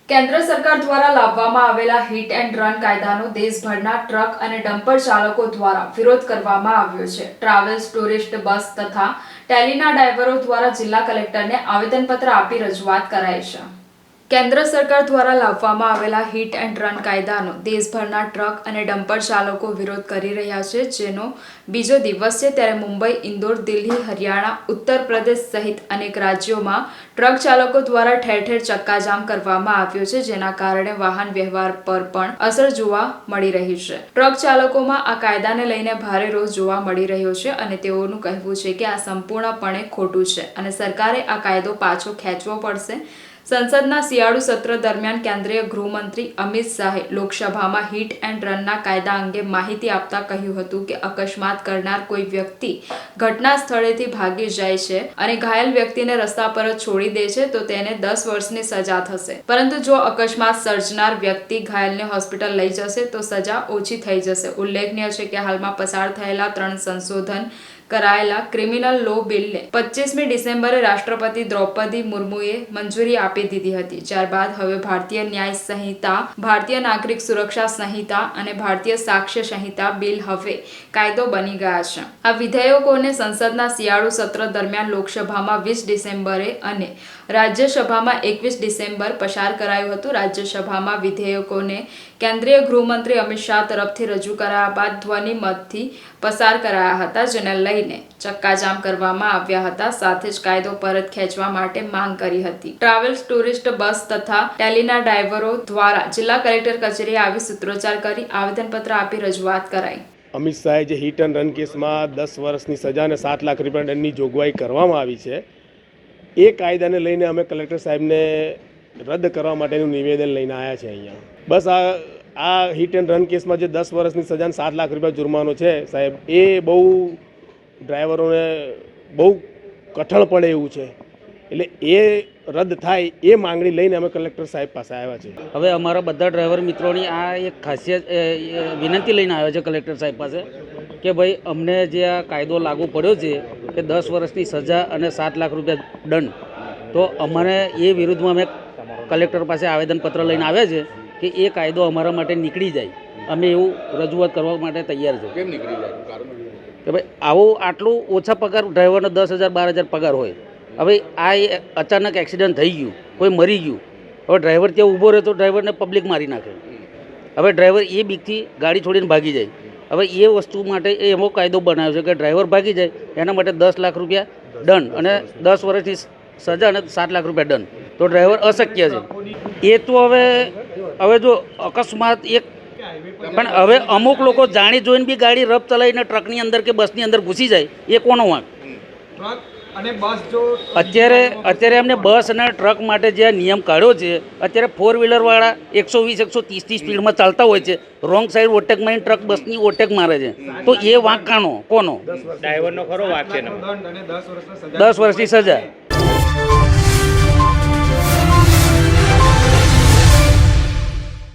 કેન્દ્ર સરકાર દ્વારા લાવવામાં આવેલા હિટ એન્ડ રન કાયદાનો દેશભરના ટ્રક અને ડમ્પર ચાલકો દ્વારા વિરોધ કરવામાં આવ્યો છે। ટ્રાવેલ્સ, ટુરિસ્ટ બસ તથા ટેલીના ડ્રાઈવરો દ્વારા જિલ્લા કલેક્ટરને આવેદનપત્ર આપી રજૂઆત કરાઈ છે। કેન્દ્ર સરકાર દ્વારા લાવવામાં આવેલા હિટ એન્ડ રન કાયદાનો દેશભરના ટ્રક અને ડમ્પર ચાલકો વિરોધ કરી રહ્યા છે, જેનો બીજો દિવસ છે। ત્યારે મુંબઈ, ઇન્દોર, દિલ્હી, હરિયાણા, ઉત્તર પ્રદેશ સહિત અનેક રાજ્યોમાં ટ્રક ચાલકો દ્વારા ઠેર ઠેર ચક્કાજામ કરવામાં આવ્યો છે, જેના કારણે વાહન વ્યવહાર પર પણ અસર જોવા મળી રહી છે। ટ્રક ચાલકોમાં આ કાયદાને લઈને ભારે રોષ જોવા મળી રહ્યો છે અને તેઓનું કહેવું છે કે આ સંપૂર્ણપણે ખોટું છે અને સરકારે આ કાયદો પાછો ખેંચવો પડશે। સંસદના શિયાળુ સત્ર દરમિયાન કેન્દ્રીય ગૃહમંત્રી અમિત શાહે લોકસભામાં હિટ એન્ડ રનના કાયદા અંગે માહિતી આપતા કહ્યું હતું કે અકસ્માત કરનાર કોઈ વ્યક્તિ ઘટના સ્થળેથી ભાગી જાય છે અને ઘાયલ વ્યક્તિને રસ્તા પર જ છોડી દે છે તો તેને 10 વર્ષની સજા થશે, પરંતુ જો અકસ્માત સર્જનાર વ્યક્તિ ઘાયલને હોસ્પિટલ લઈ જશે તો સજા ઓછી થઈ જશે। ઉલ્લેખનીય છે કે હાલમાં પસાર થયેલા 3 સંશોધન કરાયેલા ક્રિમિનલ લો બિલને 25મી ડિસેમ્બરે રાષ્ટ્રપતિ દ્રૌપદી મુર્મુએ મંજૂરી આપી દીધી હતી। ત્યારબાદ હવે ભારતીય ન્યાય સંહિતા, ભારતીય નાગરિક સુરક્ષા સંહિતા અને ભારતીય સાક્ષ્ય સંહિતા બિલ હવે કાયદો બની ગયા છે। આ વિધેયકોને સંસદના શિયાળુ સત્ર દરમિયાન લોકસભામાં 20 ડિસેમ્બરે અને રાજ્યસભામાં 21 ડિસેમ્બર પસાર કરાયું હતું। રાજ્યસભામાં વિધેયકોને કેન્દ્રીય ગૃહમંત્રી અમિત શાહ તરફથી રજૂ કરાયા બાદ ધ્વનિમતથી પસાર કરાયા હતા, જેને લઈને ચક્કાજામ કરવામાં આવ્યા હતા, સાથે જ કાયદો પરત ખેંચવા માટે માંગ કરી હતી। ટ્રાવેલ્સ, ટુરિસ્ટ બસ તથા ટેલીના ડ્રાઈવરો દ્વારા જિલ્લા કલેક્ટર કચેરીએ આવી સૂત્રોચ્ચાર કરી આવેદનપત્ર આપી રજૂઆત કરાઈ। અમિત શાહે જે હિટ એન્ડ રન કેસમાં 10 વર્ષની સજા અને 7 લાખ રૂપિયા દંડની જોગવાઈ કરવામાં આવી છે, એ કાયદાને લઈને અમે કલેક્ટર સાહેબને રદ કરવા માટેનું નિવેદન લઈને આવ્યા છે અહીંયા। બસ આ હિટ એન્ડ રન કેસમાં જે 10 વર્ષની સજા અને 7 લાખ રૂપિયા જુર્માનો છે સાહેબ, એ બહુ ડ્રાઈવરોને બહુ કઠણ પડે એવું છે, એટલે એ રદ થાય એ માંગણી લઈને અમે કલેક્ટર સાહેબ પાસે આવ્યા છે। હવે અમારા બધા ડ્રાઈવર મિત્રોની આ એક ખાસિયત વિનંતી લઈને આવ્યા છે કલેક્ટર સાહેબ પાસે કે ભાઈ અમને જે આ કાયદો લાગુ પડ્યો છે કે 10 વર્ષની સજા અને 7 લાખ રૂપિયા દંડ, તો અમારે એ વિરુદ્ધમાં અમે કલેક્ટર પાસે આવેદનપત્ર લઈને આવ્યા છે કે એ કાયદો અમારા માટે નીકળી જાય। અમે એવું રજૂઆત કરવા માટે તૈયાર છે। કેમ નીકળી જાય કારણ કે ભાઈ આટલું ઓછા પગાર ડ્રાઈવરનો 10,000-12,000 પગાર હોય, હવે આ અચાનક એક્સિડન્ટ થઈ ગયું, કોઈ મરી ગયું, હવે ડ્રાઈવર ત્યાં ઊભો રહે તો ડ્રાઈવરને પબ્લિક મારી નાખે, હવે ડ્રાઈવર એ બીકથી ગાડી છોડીને ભાગી જાય। હવે એ વસ્તુ માટે એવો કાયદો બનાવ્યો છે કે ડ્રાઈવર ભાગી જાય એના માટે 10 લાખ રૂપિયા દંડ અને 10 વર્ષની સજા અને 7 લાખ રૂપિયા દંડ, તો ડ્રાઈવર અશક્ય છે। એ તો હવે જો અકસ્માત એક પણ હવે અમુક લોકો જાણી જોઈને બી ગાડી રફ ચલાવીને ટ્રકની અંદર કે બસની અંદર ઘૂસી જાય, એ કોનો વાંક? અત્યારે એમને બસ અને ટ્રક માટે જે નિયમ કાઢ્યો છે, અત્યારે 4 વ્હીલરવાળા 120-130 સ્પીડમાં ચાલતા હોય છે, રોંગ સાઈડ ઓટેક મારીને ટ્રક બસની ઓટેક મારે છે, તો એ વાંક કોનો? ડ્રાઈવરનો ખરો વાંક છે ને? 10 વર્ષની સજા।